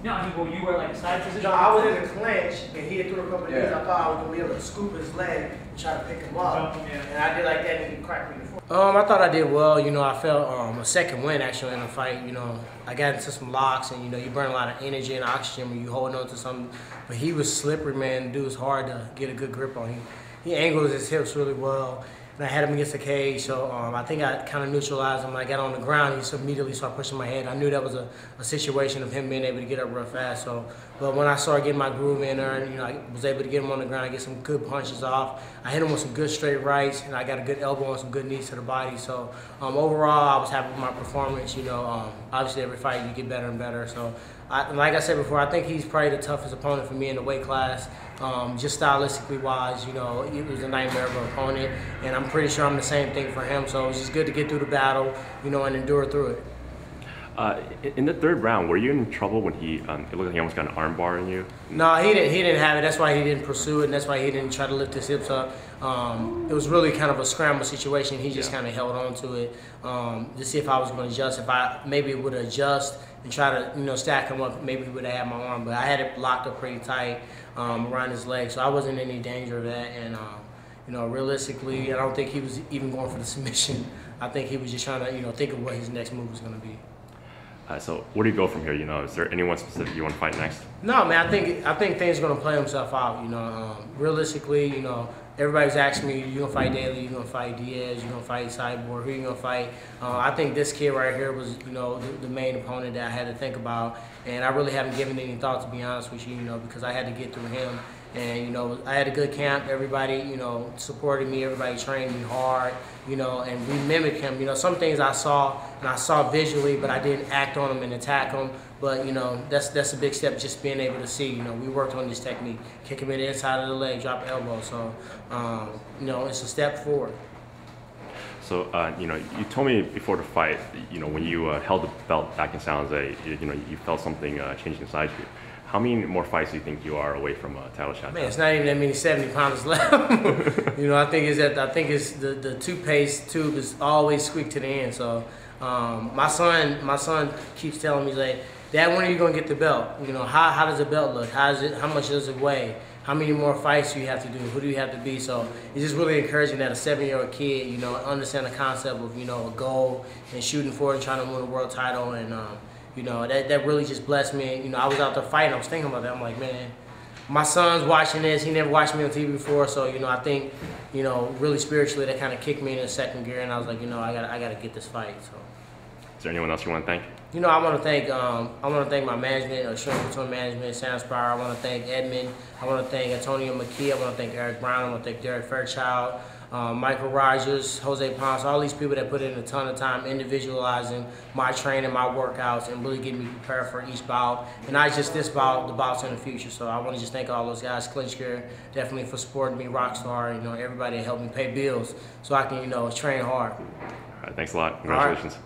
No, I mean, well, you were like a side position? No, I was in the clinch, and he had threw a couple of knees. I thought I was going to be able to scoop his leg and try to pick him up. And I did like that, and he cracked me before. I thought I did well. You know, I felt a second win actually in the fight. You know, I got into some locks, and you know, you burn a lot of energy and oxygen when you holding on to something. But he was slippery, man. Dude was hard to get a good grip on. He angles his hips really well. And I had him against the cage, so I think I kind of neutralized him. When I got on the ground, he just immediately started pushing my head. I knew that was a situation of him being able to get up real fast. So, but when I started getting my groove in there, and you know, I was able to get him on the ground, I get some good punches off. I hit him with some good straight rights, and I got a good elbow and some good knees to the body. So overall, I was happy with my performance. You know, obviously every fight you get better and better. So, like I said before, I think he's probably the toughest opponent for me in the weight class. Just stylistically wise, you know, it was a nightmare of an opponent, and I'm pretty sure I'm the same thing for him. So it was just good to get through the battle, you know, and endure through it. In the third round, were you in trouble when it looked like he almost got an arm bar in you? No, he didn't have it. That's why he didn't pursue it, and that's why he didn't try to lift his hips up. It was really kind of a scramble situation. He just kind of held on to it to see if I was going to adjust. If I maybe would adjust and try to, you know, stack him up, maybe he would have had my arm. But I had it locked up pretty tight around his leg, so I wasn't in any danger of that. And you know, realistically, I don't think he was even going for the submission. I think he was just trying to, you know, think of what his next move was going to be. So where do you go from here? You know, is there anyone specific you want to fight next? No, man. I think things are gonna play themselves out. You know, realistically, you know, everybody's asking me, you gonna fight Daly, you gonna fight Diaz, you gonna fight Cyborg, who you gonna fight? I think this kid right here was, you know, the main opponent that I had to think about, and I really haven't given any thought, to be honest with you, you know, because I had to get through him. And, you know, I had a good camp. Everybody, you know, supported me. Everybody trained me hard, you know, and we mimicked him. You know, some things I saw visually, but I didn't act on them and attack them. But, you know, that's a big step, just being able to see. You know, we worked on this technique. Kick him in the inside of the leg, drop elbow. So, you know, it's a step forward. So, you know, you told me before the fight, you know, when you held the belt back in San Jose, you know, you felt something changing inside you. How many more fights do you think you are away from a title shot? Man, it's not even that many 70-pounders left. You know, I think it's the toothpaste tube is always squeaked to the end. So my son keeps telling me, like, Dad, when are you gonna get the belt? You know, how does the belt look? How much does it weigh? How many more fights do you have to do? Who do you have to be? So it's just really encouraging that a 7-year-old kid, you know, understand the concept of, you know, a goal and shooting for it and trying to win a world title. And you know, that really just blessed me. You know, I was out there fighting. I was thinking about that. I'm like, man, my son's watching this. He never watched me on TV before. So, you know, I think, you know, really spiritually, that kind of kicked me into second gear. And I was like, you know, I gotta get this fight. So. Is there anyone else you want to thank? You know, I want to thank my management, Strength Between Management, Sanspire. I want to thank Edmund. I want to thank Antonio McKee. I want to thank Eric Brown. I want to thank Derek Fairchild. Michael Rogers, Jose Ponce, all these people that put in a ton of time individualizing my training, my workouts, and really getting me prepared for each bout. And not just this bout, the bouts in the future. So I want to just thank all those guys, Clinch Gear, definitely for supporting me, Rockstar, you know, everybody that helped me pay bills so I can, you know, train hard. All right, thanks a lot. Congratulations.